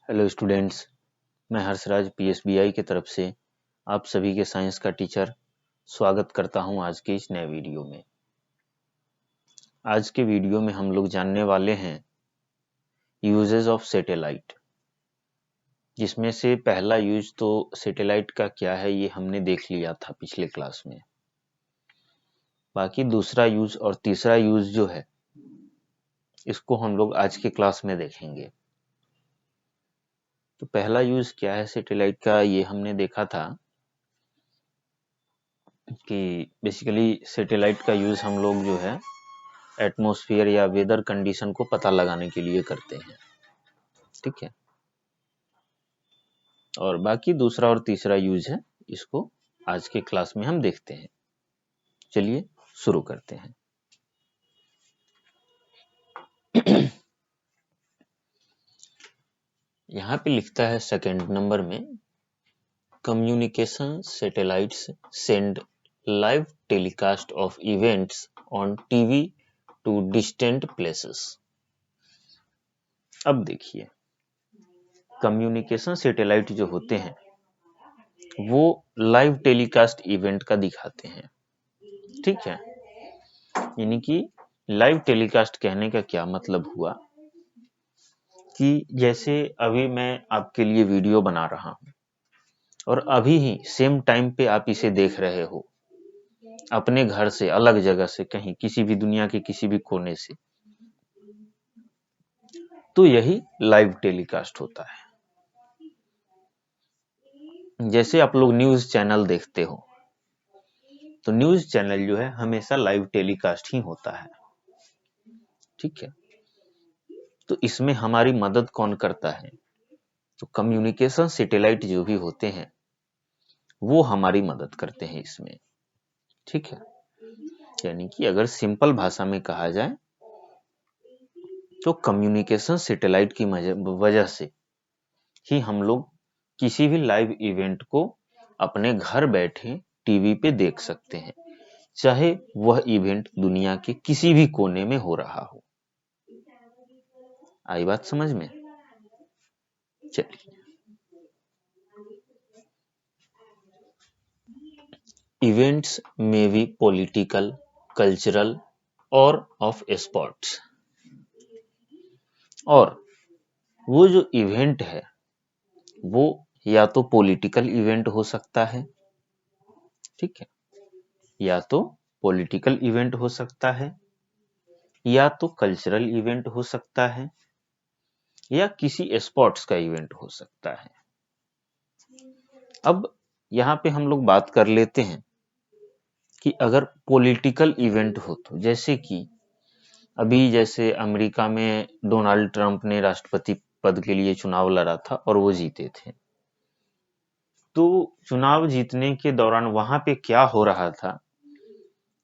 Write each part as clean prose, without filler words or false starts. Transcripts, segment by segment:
Hello students, मैं हर्षराज पीएसबीआई की तरफ से आप सभी के साइंस का टीचर स्वागत करता हूं आज के इस नए वीडियो में। आज के वीडियो में हम लोग जानने वाले हैं यूजेस ऑफ सैटेलाइट, जिसमें से पहला यूज तो सैटेलाइट का क्या है ये हमने देख लिया था पिछले क्लास में। बाकी दूसरा यूज और तीसरा यूज जो है इसको हम लोग आज के क्लास में देखेंगे। तो पहला यूज क्या है सैटेलाइट का ये हमने देखा था कि बेसिकली सैटेलाइट का यूज हम लोग जो है एटमॉस्फेयर या वेदर कंडीशन को पता लगाने के लिए करते हैं। ठीक है, और बाकी दूसरा और तीसरा यूज है, इसको आज के क्लास में हम देखते हैं। चलिए शुरू करते हैं। यहाँ पे लिखता है सेकंड नंबर में, communication satellites send live telecast of events on TV to distant places. अब देखिए, कम्युनिकेशन सैटेलाइट जो होते हैं वो लाइव टेलीकास्ट इवेंट का दिखाते हैं। ठीक है, यानी कि लाइव टेलीकास्ट कहने का क्या मतलब हुआ कि जैसे अभी मैं आपके लिए वीडियो बना रहा हूं और अभी ही सेम टाइम पे आप इसे देख रहे हो अपने घर से, अलग जगह से, कहीं किसी भी दुनिया के किसी भी कोने से, तो यही लाइव टेलीकास्ट होता है। जैसे आप लोग न्यूज चैनल देखते हो तो न्यूज चैनल जो है हमेशा लाइव टेलीकास्ट ही होता है। ठीक है, तो इसमें हमारी मदद कौन करता है? तो कम्युनिकेशन सैटेलाइट जो भी होते हैं वो हमारी मदद करते हैं इसमें। ठीक है, यानी कि अगर सिंपल भाषा में कहा जाए तो कम्युनिकेशन सैटेलाइट की वजह से ही हम लोग किसी भी लाइव इवेंट को अपने घर बैठे टीवी पे देख सकते हैं, चाहे वह इवेंट दुनिया के किसी भी कोने में हो रहा हो। आई बात समझ में? चलिए, इवेंट्स में भी पॉलिटिकल, कल्चरल और ऑफ स्पोर्ट्स। और वो जो इवेंट है वो या तो पॉलिटिकल इवेंट हो सकता है, ठीक है, या तो पॉलिटिकल इवेंट हो सकता है, या तो कल्चरल इवेंट हो सकता है, या किसी स्पोर्ट्स का इवेंट हो सकता है। अब यहाँ पे हम लोग बात कर लेते हैं कि अगर पॉलिटिकल इवेंट हो तो जैसे कि अभी जैसे अमेरिका में डोनाल्ड ट्रंप ने राष्ट्रपति पद के लिए चुनाव लड़ा था और वो जीते थे। तो चुनाव जीतने के दौरान वहां पे क्या हो रहा था,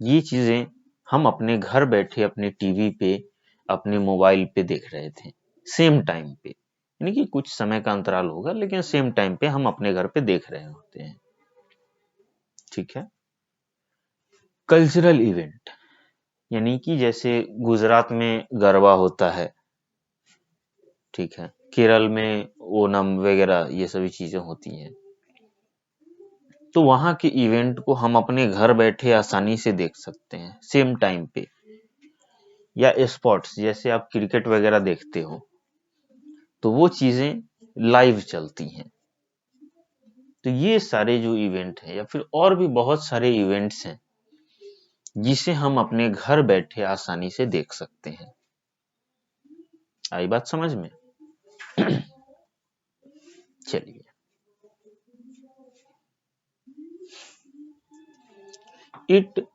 ये चीजें हम अपने घर बैठे अपने टीवी पे, अपने मोबाइल पे देख रहे थे सेम टाइम पे। यानी कि कुछ समय का अंतराल होगा लेकिन सेम टाइम पे हम अपने घर पे देख रहे होते हैं। ठीक है, कल्चरल इवेंट यानी कि जैसे गुजरात में गरबा होता है, ठीक है, केरल में ओनम वगैरह ये सभी चीजें होती हैं, तो वहां के इवेंट को हम अपने घर बैठे आसानी से देख सकते हैं सेम टाइम पे। या स्पोर्ट्स, जैसे आप क्रिकेट वगैरह देखते हो तो वो चीजें लाइव चलती हैं। तो ये सारे जो इवेंट हैं या फिर और भी बहुत सारे इवेंट्स हैं जिसे हम अपने घर बैठे आसानी से देख सकते हैं। आई बात समझ में? चलिए, it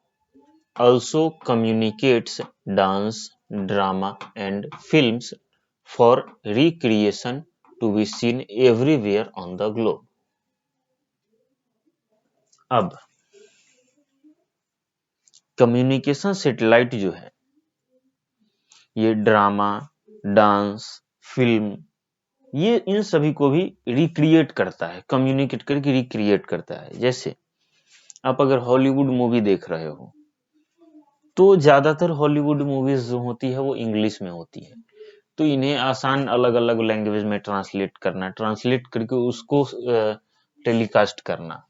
also communicates dance, drama and films for recreation to be seen everywhere on the globe. अब कम्युनिकेशन सैटेलाइट जो है ये ड्रामा, डांस, फिल्म, ये इन सभी को भी रिक्रिएट करता है, कम्युनिकेट करके रिक्रिएट करता है। जैसे आप अगर हॉलीवुड मूवी देख रहे हो तो ज्यादातर हॉलीवुड मूवीज जो होती है वो इंग्लिश में होती है, तो इन्हें आसान अलग अलग लैंग्वेज में ट्रांसलेट करना, ट्रांसलेट करके उसको टेलीकास्ट करना,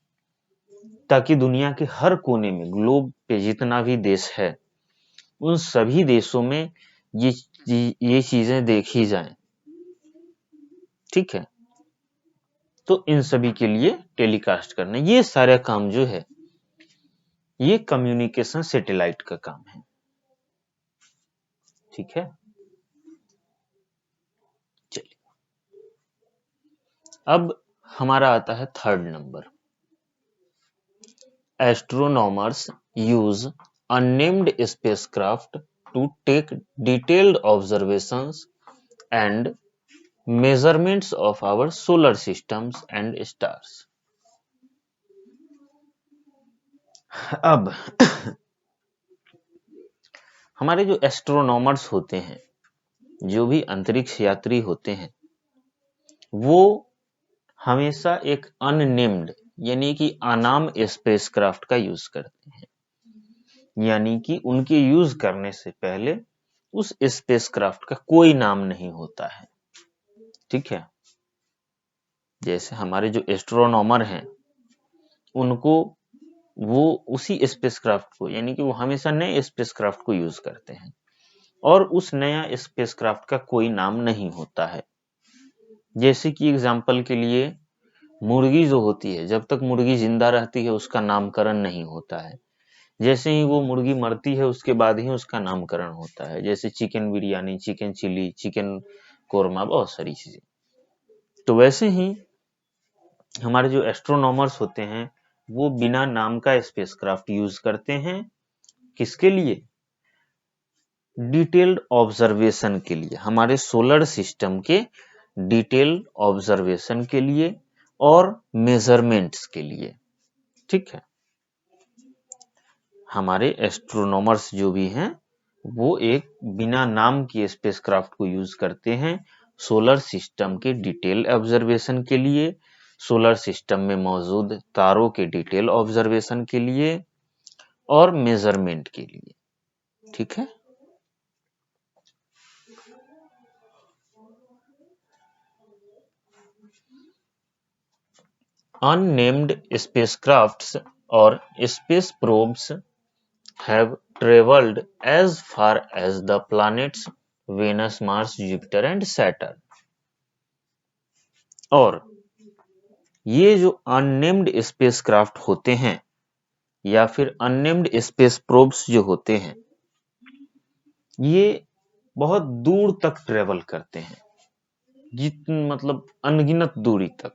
ताकि दुनिया के हर कोने में, ग्लोब पे जितना भी देश है, उन सभी देशों में ये चीजें देखी जाएं। ठीक है, तो इन सभी के लिए टेलीकास्ट करना, ये सारा काम जो है ये कम्युनिकेशन सैटेलाइट का काम है। ठीक है, चलिए अब हमारा आता है third number. Astronomers use unnamed spacecraft to take detailed observations and measurements of our solar systems and stars. अब हमारे जो एस्ट्रोनॉमर्स होते हैं, जो भी अंतरिक्ष यात्री होते हैं, वो हमेशा एक अननेम्ड यानी कि अनाम स्पेसक्राफ्ट का यूज करते हैं, यानी कि उनके यूज करने से पहले उस स्पेसक्राफ्ट का कोई नाम नहीं होता है। ठीक है, जैसे हमारे जो एस्ट्रोनॉमर हैं, उनको वो उसी स्पेसक्राफ्ट को, यानी कि वो हमेशा नए स्पेसक्राफ्ट को यूज करते हैं और उस नया स्पेसक्राफ्ट का कोई नाम नहीं होता है। जैसे कि एग्जांपल के लिए मुर्गी जो होती है, जब तक मुर्गी जिंदा रहती है उसका नामकरण नहीं होता है, जैसे ही वो मुर्गी मरती है उसके बाद ही उसका नामकरण होता है। जैसे chicken biryani, chicken chilli, chicken korma, बहुत सारी चीजें। तो वैसे ही हमारे जो एस्ट्रोनॉमर्स होते हैं वो बिना नाम का स्पेसक्राफ्ट यूज करते हैं, किसके लिए? डिटेल्ड ऑब्जर्वेशन के लिए, हमारे सोलर सिस्टम के डिटेल्ड ऑब्जर्वेशन के लिए और मेजरमेंट्स के लिए। ठीक है, हमारे एस्ट्रोनॉमर्स जो भी हैं वो एक बिना नाम की स्पेसक्राफ्ट को यूज करते हैं सोलर सिस्टम के डिटेल ऑब्जर्वेशन के लिए, सोलर सिस्टम में मौजूद तारों के डिटेल ऑब्जर्वेशन के लिए और मेजरमेंट के लिए। ठीक है, unnamed spacecrafts or space probes have traveled as far as the planets Venus, Mars, Jupiter and Saturn. और ये जो अननेम्ड स्पेसक्राफ्ट होते हैं या फिर अननेम्ड स्पेस प्रोब्स जो होते हैं, ये बहुत दूर तक ट्रेवल करते हैं, मतलब अनगिनत दूरी तक।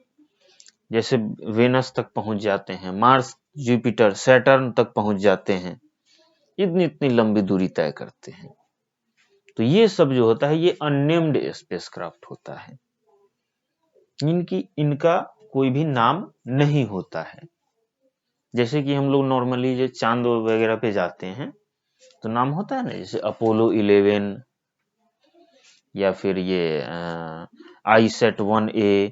जैसे वेनस तक पहुंच जाते हैं, मार्स, जुपिटर, सैटर्न तक पहुंच जाते हैं, इतनी इतनी लंबी दूरी तय करते हैं। तो ये सब जो होता है ये अननेम्ड स्पेसक्राफ्ट होता है, इनका कोई भी नाम नहीं होता है। जैसे कि हम लोग नॉर्मली जो चांद वगैरह पे जाते हैं तो नाम होता है ना, जैसे अपोलो 11 या फिर ये आईसेट 1A,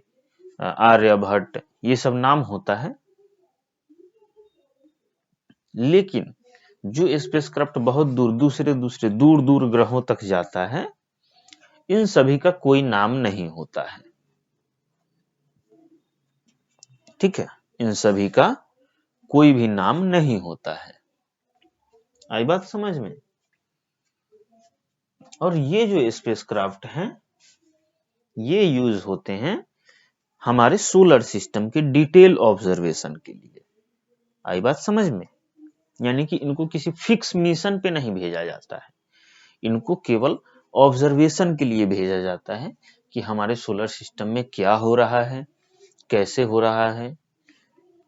आर्यभट्ट, ये सब नाम होता है। लेकिन जो स्पेसक्राफ्ट बहुत दूर दूसरे दूर दूर ग्रहों तक जाता है, इन सभी का कोई नाम नहीं होता है। ठीक है, इन सभी का कोई भी नाम नहीं होता है। आई बात समझ में? और ये जो स्पेसक्राफ्ट हैं ये यूज होते हैं हमारे सोलर सिस्टम के डिटेल ऑब्जर्वेशन के लिए। आई बात समझ में? यानी कि इनको किसी फिक्स मिशन पे नहीं भेजा जाता है, इनको केवल ऑब्जर्वेशन के लिए भेजा जाता है कि हमारे सोलर सिस्टम में क्या हो रहा है, कैसे हो रहा है,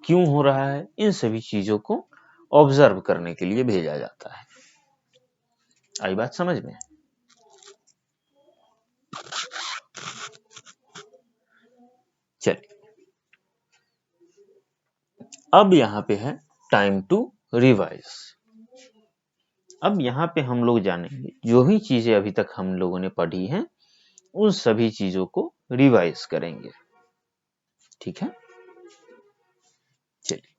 क्यों हो रहा है, इन सभी चीजों को ऑब्जर्व करने के लिए भेजा जाता है। आई बात समझ में? चलिए अब यहां पे है टाइम टू रिवाइज। अब यहां पे हम लोग जानेंगे जो भी चीजें अभी तक हम लोगों ने पढ़ी हैं उन सभी चीजों को रिवाइज करेंगे। ठीक है, चलिए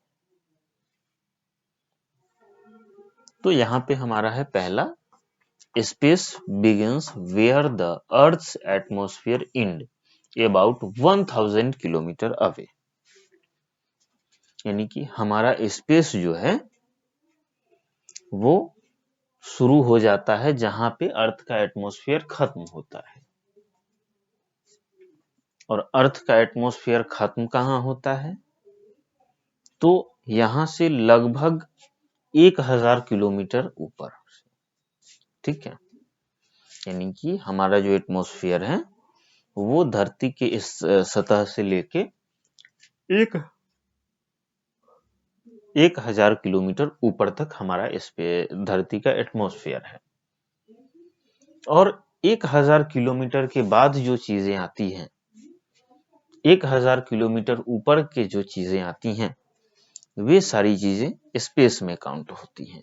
तो यहां पे हमारा है पहला space begins where the Earth's atmosphere end, about 1000 kilometre away. यानी कि हमारा स्पेस जो है वो शुरू हो जाता है जहां पे अर्थ का एटमॉस्फेयर खत्म होता है। और अर्थ का एटमॉस्फेयर खत्म कहां होता है? तो यहां से लगभग 1000 किलोमीटर ऊपर। ठीक है, यानी कि हमारा जो एटमॉस्फेयर है वो धरती के इस सतह से लेके 1000 किलोमीटर ऊपर तक हमारा इस पे धरती का एटमॉस्फेयर है। और 1000 किलोमीटर के बाद जो चीजें आती हैं, 1000 किलोमीटर ऊपर के जो चीजें आती हैं वे सारी चीजें स्पेस में काउंट होती हैं।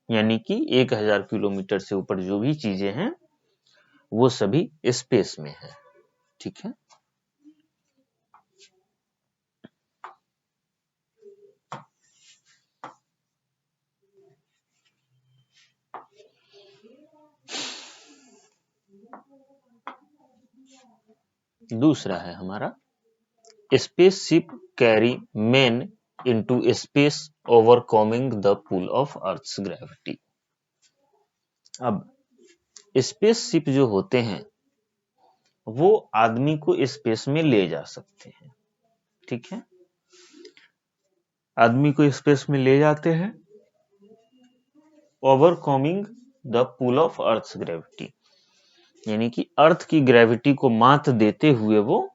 यानी कि 1000 किलोमीटर से ऊपर जो भी चीजें हैं वो सभी स्पेस में है। ठीक है, दूसरा है हमारा spaceship carry man into space overcoming the pull of earth's gravity. अब स्पेसशिप जो होते हैं वो आदमी को स्पेस में ले जा सकते हैं। ठीक है, आदमी को स्पेस में ले जाते हैं overcoming the pull of earth's gravity, यानी कि अर्थ की ग्रेविटी को मात देते हुए वो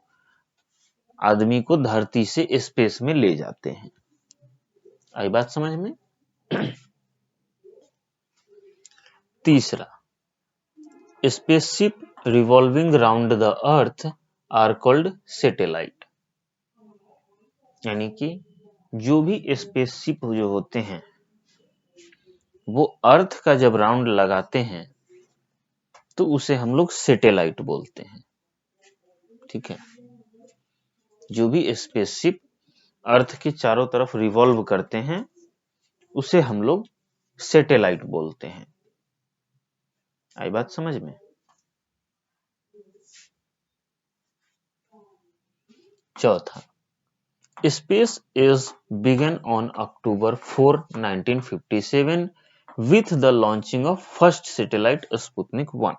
आदमी को धरती से स्पेस में ले जाते हैं। आई बात समझ में? तीसरा, spaceship revolving round the earth are called satellite. यानी कि जो भी स्पेसशिप जो होते हैं वो अर्थ का जब राउंड लगाते हैं तो उसे हम लोग सैटेलाइट बोलते हैं। ठीक है, जो भी स्पेसशिप अर्थ के चारों तरफ रिवॉल्व करते हैं उसे हम लोग सैटेलाइट बोलते हैं। आई बात समझ में? चौथा, space age began on October 4, 1957 with the launching of first satellite Sputnik 1।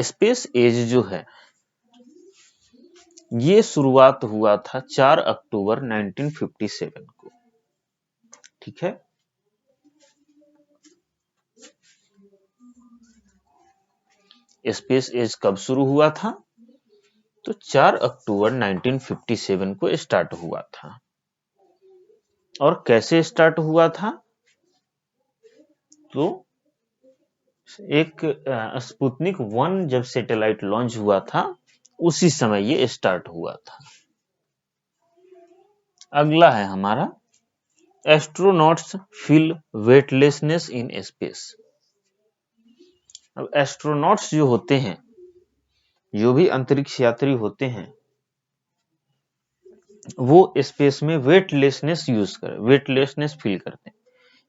Space age जो है ये शुरुआत हुआ था 4 अक्टूबर 1957 को। ठीक है, स्पेस एज कब शुरू हुआ था? तो 4 अक्टूबर 1957 को स्टार्ट हुआ था। और कैसे स्टार्ट हुआ था? तो एक स्पुतनिक 1 जब सैटेलाइट लॉन्च हुआ था उसी समय ये स्टार्ट हुआ था। अगला है हमारा astronauts feel weightlessness in space. अब एस्ट्रोनॉट्स जो होते हैं, जो भी अंतरिक्ष यात्री होते हैं, वो स्पेस में वेटलेसनेस फील करते हैं,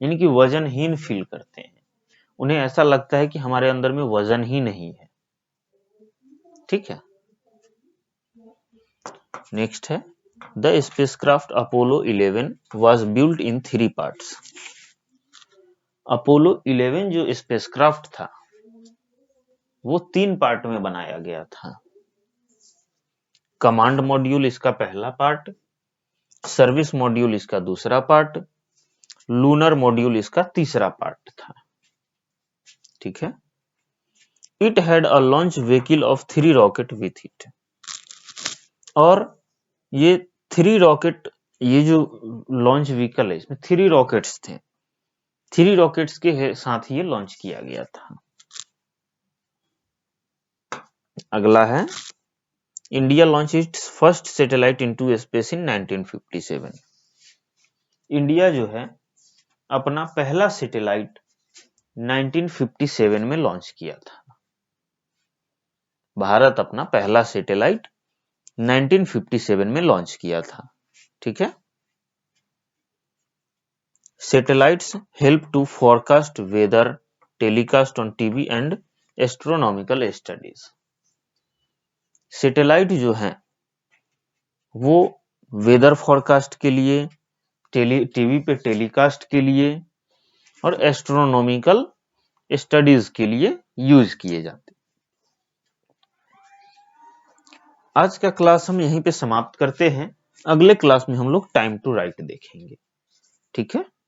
यानी कि वजनहीन फील करते हैं। उन्हें ऐसा लगता है कि हमारे अंदर में वजन ही नहीं है। ठीक है, नेक्स्ट है the spacecraft Apollo 11 was built in 3 parts. Apollo 11 जो स्पेसक्राफ्ट था वो 3 पार्ट में बनाया गया था। कमांड मॉड्यूल इसका पहला पार्ट, सर्विस मॉड्यूल इसका दूसरा पार्ट, लूनर मॉड्यूल इसका तीसरा पार्ट था। ठीक है, it had a launch vehicle of 3 rocket with it. और ये 3 रॉकेट, ये जो लॉन्च व्हीकल है इसमें 3 रॉकेट्स थे। 3 रॉकेट्स के साथ ये लॉन्च किया गया था। अगला है India launch its first satellite into space in 1957। India जो है अपना पहला सैटेलाइट 1957 में लॉन्च किया था। भारत अपना पहला सैटेलाइट 1957 में लॉन्च किया था। ठीक है, Satellites help to forecast weather, telecast on TV and astronomical studies. Satellite जो है वो वेदर फोरकास्ट के लिए, टीवी पे टेलीकास्ट के लिए और एस्ट्रोनॉमिकल स्टडीज के लिए यूज किए जाते। आज का क्लास हम यहीं पे समाप्त करते हैं। अगले क्लास में हम लोग टाइम टू राइट देखेंगे। ठीक है।